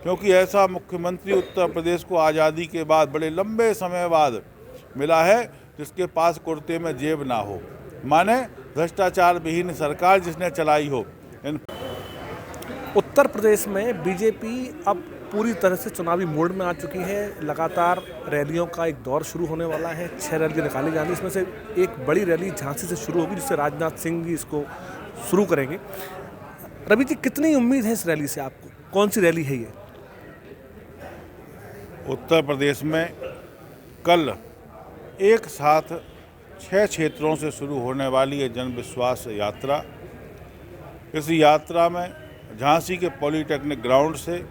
क्योंकि ऐसा मुख्यमंत्री उत्तर प्रदेश को आज़ादी के बाद बड़े लंबे समय बाद मिला है जिसके पास कुर्ते में जेब ना हो, माने भ्रष्टाचार विहीन सरकार जिसने चलाई हो। उत्तर प्रदेश में बीजेपी अब पूरी तरह से चुनावी मोड में आ चुकी है। लगातार रैलियों का एक दौर शुरू होने वाला है। 6 रैली निकाली जाएंगी, इसमें से एक बड़ी रैली झांसी से शुरू होगी जिससे राजनाथ सिंह जी इसको शुरू करेंगे। रवि जी, कितनी उम्मीद है इस रैली से आपको? कौन सी रैली है ये? उत्तर प्रदेश में कल एक साथ 6 क्षेत्रों से शुरू होने वाली है जन विश्वास यात्रा। इस यात्रा में झांसी के पॉलिटेक्निक ग्राउंड से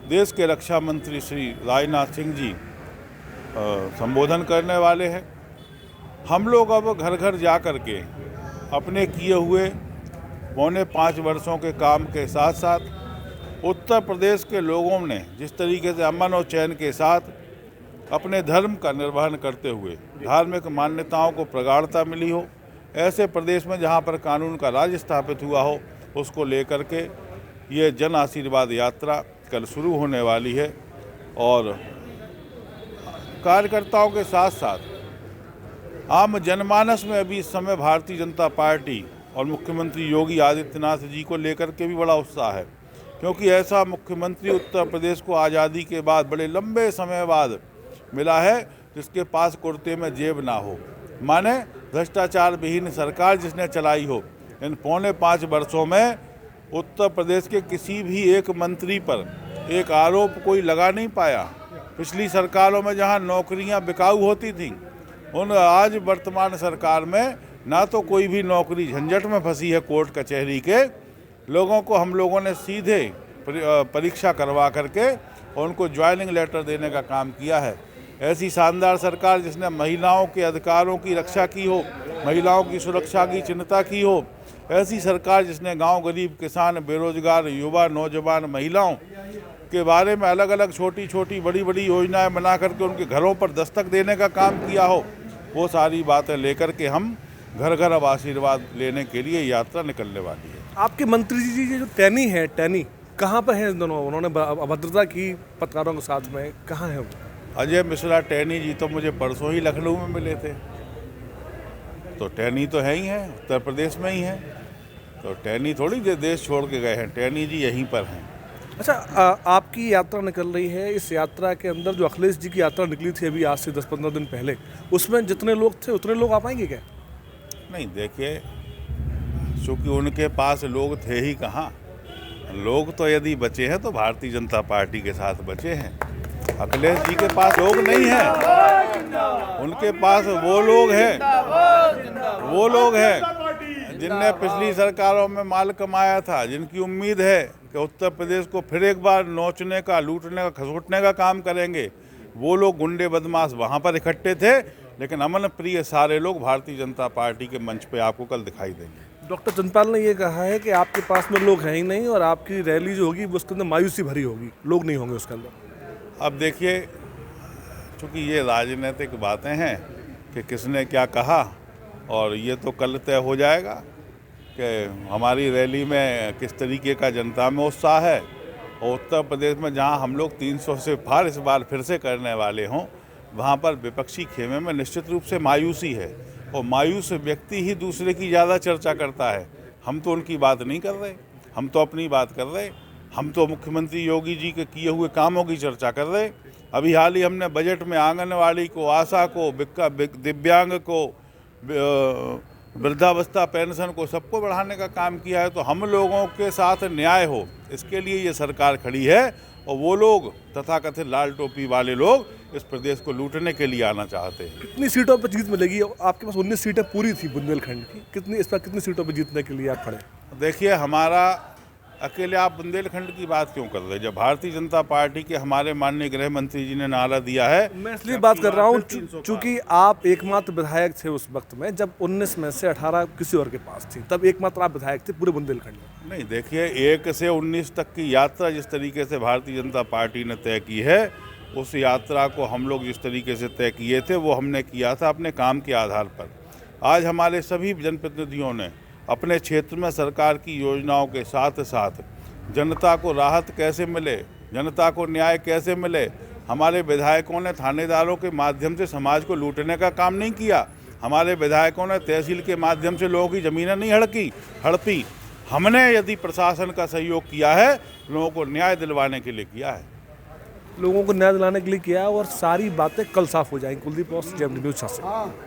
देश के रक्षा मंत्री श्री राजनाथ सिंह जी संबोधन करने वाले हैं। हम लोग अब घर घर जा कर के अपने किए हुए 4.25 वर्षों के काम के साथ साथ उत्तर प्रदेश के लोगों ने जिस तरीके से अमन और चैन के साथ अपने धर्म का निर्वहन करते हुए धार्मिक मान्यताओं को प्रगाढ़ता मिली हो, ऐसे प्रदेश में जहां पर कानून का राज स्थापित हुआ हो, उसको लेकर के ये जन आशीर्वाद यात्रा कल शुरू होने वाली है। और कार्यकर्ताओं के साथ साथ आम जनमानस में अभी इस समय भारतीय जनता पार्टी और मुख्यमंत्री योगी आदित्यनाथ जी को लेकर के भी बड़ा उत्साह है, क्योंकि ऐसा मुख्यमंत्री उत्तर प्रदेश को आज़ादी के बाद बड़े लंबे समय बाद मिला है जिसके पास कुर्ते में जेब ना हो, माने भ्रष्टाचार विहीन सरकार जिसने चलाई हो। इन 4.25 वर्षों में उत्तर प्रदेश के किसी भी एक मंत्री पर एक आरोप कोई लगा नहीं पाया। पिछली सरकारों में जहां नौकरियां बिकाऊ होती थीं, उन आज वर्तमान सरकार में ना तो कोई भी नौकरी झंझट में फंसी है कोर्ट कचहरी के। लोगों को हम लोगों ने सीधे परीक्षा करवा करके उनको ज्वाइनिंग लेटर देने का काम किया है। ऐसी शानदार सरकार जिसने महिलाओं के अधिकारों की रक्षा की हो, महिलाओं की सुरक्षा की चिंता की हो, ऐसी सरकार जिसने गांव, गरीब, किसान, बेरोजगार, युवा, नौजवान, महिलाओं के बारे में अलग अलग छोटी छोटी बड़ी बड़ी योजनाएं बना करके उनके घरों पर दस्तक देने का काम किया हो, वो सारी बातें लेकर के हम घर घर अब आशीर्वाद लेने के लिए यात्रा निकलने वाली है। आपके मंत्री जी जो टैनी है, टैनी कहाँ पर हैं दोनों? उन्होंने अभद्रता की पत्रकारों के साथ में, कहाँ है वो? अजय मिश्रा टैनी जी तो मुझे परसों ही लखनऊ में मिले थे, तो टैनी तो है ही हैं, उत्तर प्रदेश में ही हैं, तो टैनी थोड़ी देश छोड़ के गए हैं, टैनी जी यहीं पर हैं। अच्छा, आपकी यात्रा निकल रही है। इस यात्रा के अंदर जो अखिलेश जी की यात्रा निकली थी अभी आज से 10-15 दिन पहले, उसमें जितने लोग थे उतने लोग आ पाएंगे क्या? नहीं, देखिए, चूँकि उनके पास लोग थे ही कहाँ, लोग तो यदि बचे हैं तो भारतीय जनता पार्टी के साथ बचे हैं। अखिलेश जी के पास लोग नहीं हैं, उनके पास वो लोग हैं जिनने पिछली सरकारों में माल कमाया था, जिनकी उम्मीद है कि उत्तर प्रदेश को फिर एक बार नोचने का, लूटने का, खसोटने का काम करेंगे। वो लोग गुंडे बदमाश वहाँ पर इकट्ठे थे, लेकिन अमन प्रिय सारे लोग भारतीय जनता पार्टी के मंच पे आपको कल दिखाई देंगे। डॉक्टर चंद्रपाल ने ये कहा है कि आपके पास में लोग हैं ही नहीं और आपकी रैली जो होगी उसके अंदर मायूसी भरी होगी, लोग नहीं होंगे उसके अंदर। अब देखिए, चूँकि ये राजनीतिक बातें हैं कि किसने क्या कहा, और ये तो कल तय हो जाएगा कि हमारी रैली में किस तरीके का जनता में उत्साह है। और उत्तर प्रदेश में जहां हम लोग 300 से पार इस बार फिर से करने वाले हों, वहां पर विपक्षी खेमे में निश्चित रूप से मायूसी है, और मायूस व्यक्ति ही दूसरे की ज़्यादा चर्चा करता है। हम तो उनकी बात नहीं कर रहे, हम तो अपनी बात कर रहे। हम तो मुख्यमंत्री योगी जी के किए हुए कामों की चर्चा कर रहे। अभी हाल ही हमने बजट में आंगनवाड़ी को, आशा को, दिव्यांग को, वृद्धावस्था पेंशन को, सबको बढ़ाने का काम किया है। तो हम लोगों के साथ न्याय हो, इसके लिए ये सरकार खड़ी है। और वो लोग तथाकथित लाल टोपी वाले लोग इस प्रदेश को लूटने के लिए आना चाहते हैं। कितनी सीटों पर जीत मिलेगी? आपके पास 19 सीटें पूरी थी बुंदेलखंड की, इस पर कितनी सीटों पर जीतने के लिए आप खड़े? देखिए, हमारा अकेले आप बुंदेलखंड की बात क्यों कर रहे हैं, जब भारतीय जनता पार्टी के हमारे माननीय गृह मंत्री जी ने नारा दिया है। मैं इसलिए बात कर रहा हूँ चूंकि आप एकमात्र विधायक थे उस वक्त में जब 19 में से 18 किसी और के पास थी, तब एकमात्र आप विधायक थे पूरे बुंदेलखंड में। नहीं, देखिए, 1 से 19 तक की यात्रा जिस तरीके से भारतीय जनता पार्टी ने तय की है, उस यात्रा को हम लोग जिस तरीके से तय किए थे वो हमने किया था अपने काम के आधार पर। आज हमारे सभी जनप्रतिनिधियों ने अपने क्षेत्र में सरकार की योजनाओं के साथ साथ जनता को राहत कैसे मिले, जनता को न्याय कैसे मिले। हमारे विधायकों ने थानेदारों के माध्यम से समाज को लूटने का काम नहीं किया। हमारे विधायकों ने तहसील के माध्यम से लोगों की ज़मीनें नहीं हड़पी। हमने यदि प्रशासन का सहयोग किया है, लोगों को न्याय दिलवाने के लिए किया है। लोगों को न्याय दिलाने के लिए किया है और सारी बातें कल साफ हो जाएंगी। कुलदीप बॉस, जय न्यूज़।